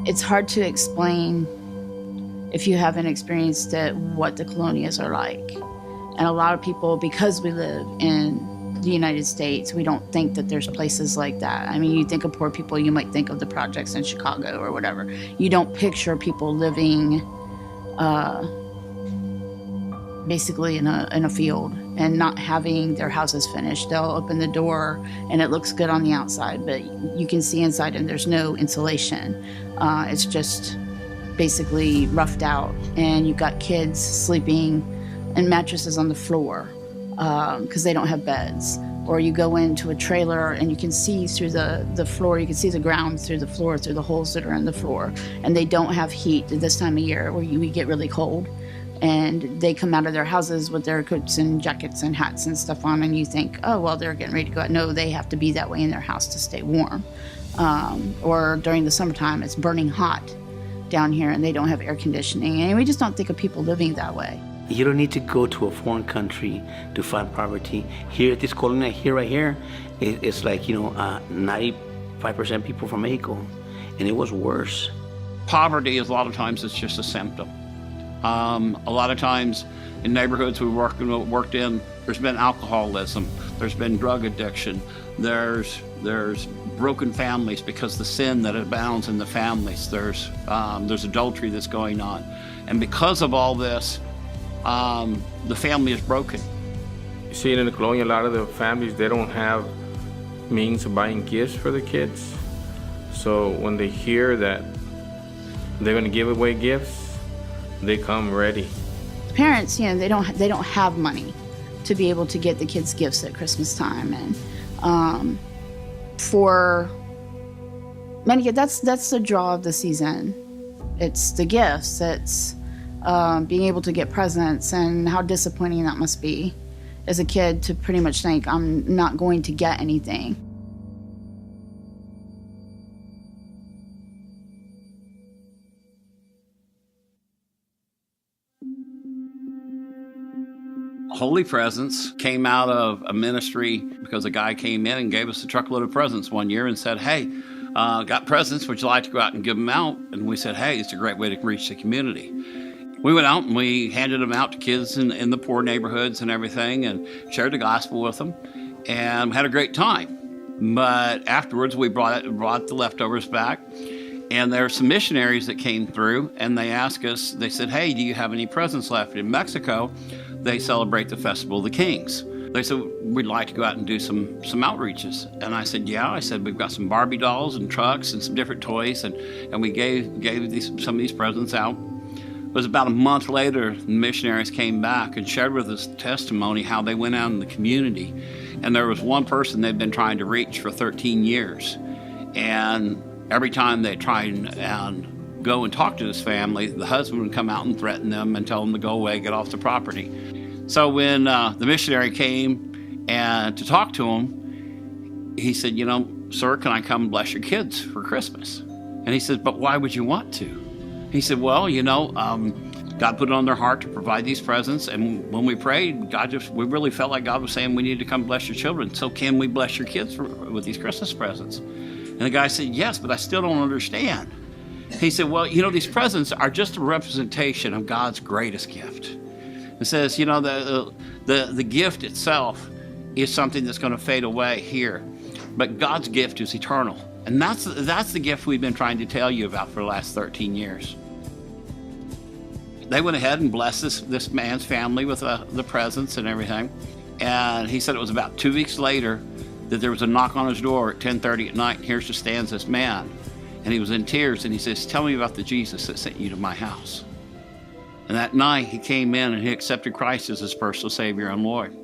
it's hard to explain if you haven't experienced it what the colonias are like. And a lot of people, because we live in the United States, we don't think that there's places like that. I mean, you think of poor people, you might think of the projects in Chicago or whatever. You don't picture people living basically in a field and not having their houses finished. They'll open the door and it looks good on the outside, but you can see inside and there's no insulation. It's just basically roughed out, and you've got kids sleeping in mattresses on the floor because they don't have beds. Or you go into a trailer and you can see through the floor, you can see the ground through the floor, through the holes that are in the floor, and they don't have heat at this time of year where we get really cold. And they come out of their houses with their coats and jackets and hats and stuff on, and you think, oh, well, they're getting ready to go out. No, they have to be that way in their house to stay warm. Or during the summertime, it's burning hot down here and they don't have air conditioning. And we just don't think of people living that way. You don't need to go to a foreign country to find poverty. Here at this colonia, right here, it's like, 95% people from Mexico, and it was worse. Poverty is a lot of times it's just a symptom. A lot of times in neighborhoods we worked in, there's been alcoholism, there's been drug addiction, there's broken families because the sin that abounds in the families. There's adultery that's going on, and because of all this, the family is broken. You see it in the colonia, a lot of the families, they don't have means of buying gifts for the kids. So when they hear that they're going to give away gifts, they come ready. Parents, they don't have money to be able to get the kids gifts at Christmas time, and for many, that's the draw of the season. It's the gifts. It's being able to get presents, and how disappointing that must be as a kid to pretty much think, I'm not going to get anything. Holy Presents came out of a ministry because a guy came in and gave us a truckload of presents one year and said, hey, got presents, would you like to go out and give them out? And we said, hey, it's a great way to reach the community. We went out and we handed them out to kids in the poor neighborhoods and everything, and shared the gospel with them, and had a great time. But afterwards we brought the leftovers back, and there are some missionaries that came through, and they asked us, they said, hey, do you have any presents left? In Mexico, they celebrate the Festival of the Kings. They said, we'd like to go out and do some outreaches. And I said, yeah. I said, we've got some Barbie dolls and trucks and some different toys, and we gave some of these presents out. It was about a month later, the missionaries came back and shared with us testimony how they went out in the community. And there was one person they'd been trying to reach for 13 years. And every time they tried and go and talk to this family, the husband would come out and threaten them and tell them to go away, get off the property. So when the missionary came and to talk to him, he said, sir, can I come bless your kids for Christmas? And he said, but why would you want to? He said, well, God put it on their heart to provide these presents, and when we prayed, we really felt like God was saying we need to come bless your children. So can we bless your kids with these Christmas presents? And the guy said, yes, but I still don't understand. He said, well, these presents are just a representation of God's greatest gift. It says, the gift itself is something that's going to fade away here, but God's gift is eternal. And that's the gift we've been trying to tell you about for the last 13 years. They went ahead and blessed this man's family with the presents and everything. And he said it was about 2 weeks later that there was a knock on his door at 10:30 at night, and here stands this man. And he was in tears, and he says, tell me about the Jesus that sent you to my house. And that night he came in and he accepted Christ as his personal Savior and Lord.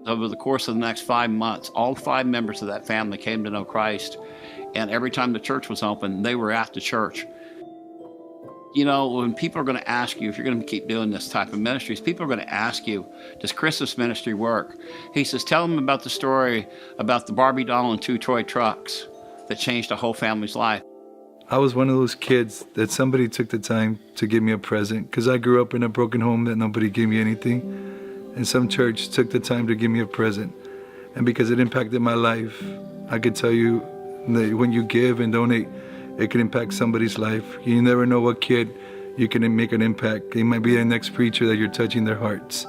Over the course of the next 5 months, all 5 members of that family came to know Christ. And every time the church was open, they were at the church. When people are going to ask you, if you're going to keep doing this type of ministries, people are going to ask you, does Christmas ministry work? He says, tell them about the story about the Barbie doll and 2 toy trucks that changed a whole family's life. I was one of those kids that somebody took the time to give me a present, because I grew up in a broken home that nobody gave me anything. And some church took the time to give me a present. And because it impacted my life, I could tell you that when you give and donate, it can impact somebody's life. You never know what kid you can make an impact. It might be the next preacher that you're touching their hearts.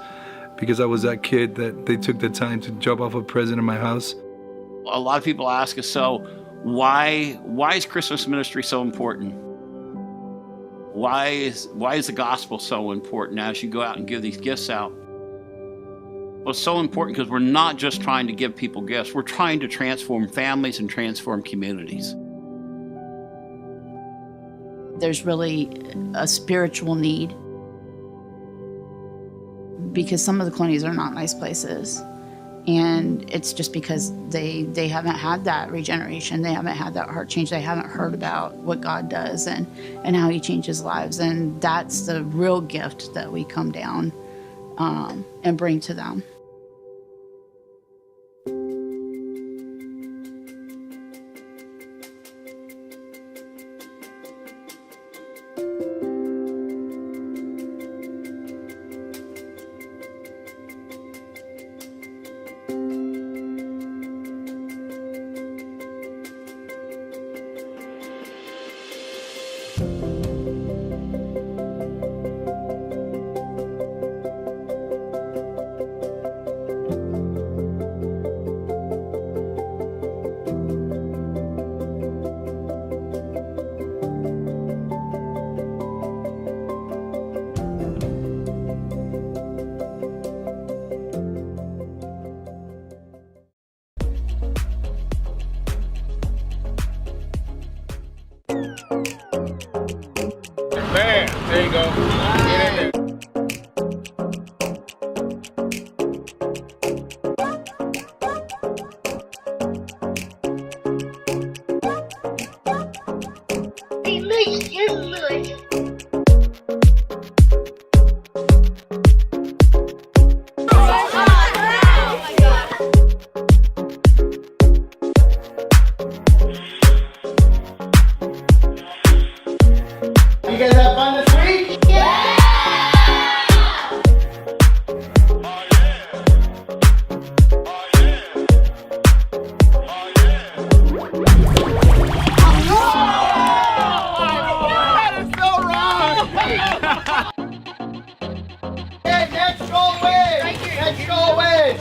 Because I was that kid that they took the time to drop off a present in my house. A lot of people ask us, so why is Christmas ministry so important? Why is the gospel so important as you go out and give these gifts out? Well, it's so important because we're not just trying to give people gifts. We're trying to transform families and transform communities. There's really a spiritual need because some of the colonies are not nice places. And it's just because they haven't had that regeneration. They haven't had that heart change. They haven't heard about what God does and how he changes lives. And that's the real gift that we come down and bring to them. Bam! There you go. Get in there. You guys have fun this week? That is so wrong! Okay, next goal wins! Next goal wins!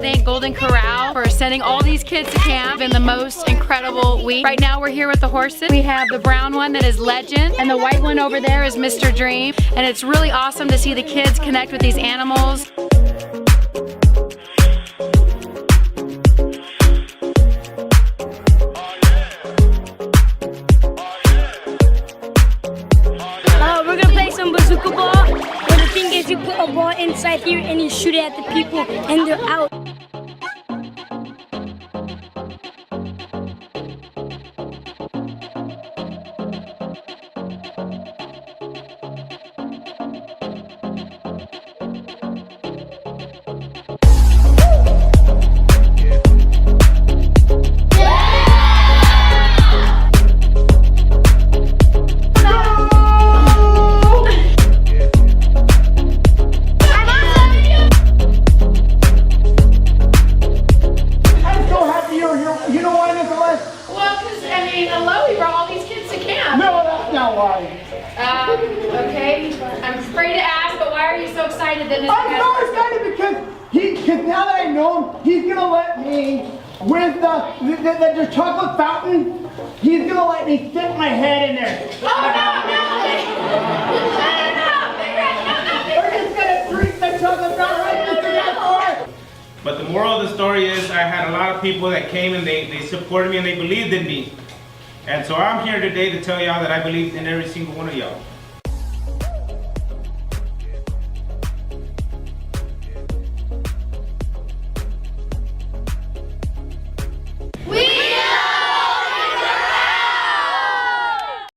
Thank Golden Corral for sending all these kids to camp in the most incredible week. Right now we're here with the horses. We have the brown one that is Legend and the white one over there is Mr. Dream. And it's really awesome to see the kids connect with these animals. We're gonna play some bazooka ball. But the thing is, you put a ball inside here and you shoot it at the people and they're out. Okay, I'm afraid to ask, but why are you so excited that Mr. I'm so excited because now that I know him, he's gonna let me with the chocolate fountain. He's gonna let me stick my head in there. Oh no! We're just gonna drink the chocolate fountain right into that heart. But the moral of the story is I had a lot of people that came and they supported me and they believed in me. And so I'm here today to tell y'all that I believe in every single one of y'all.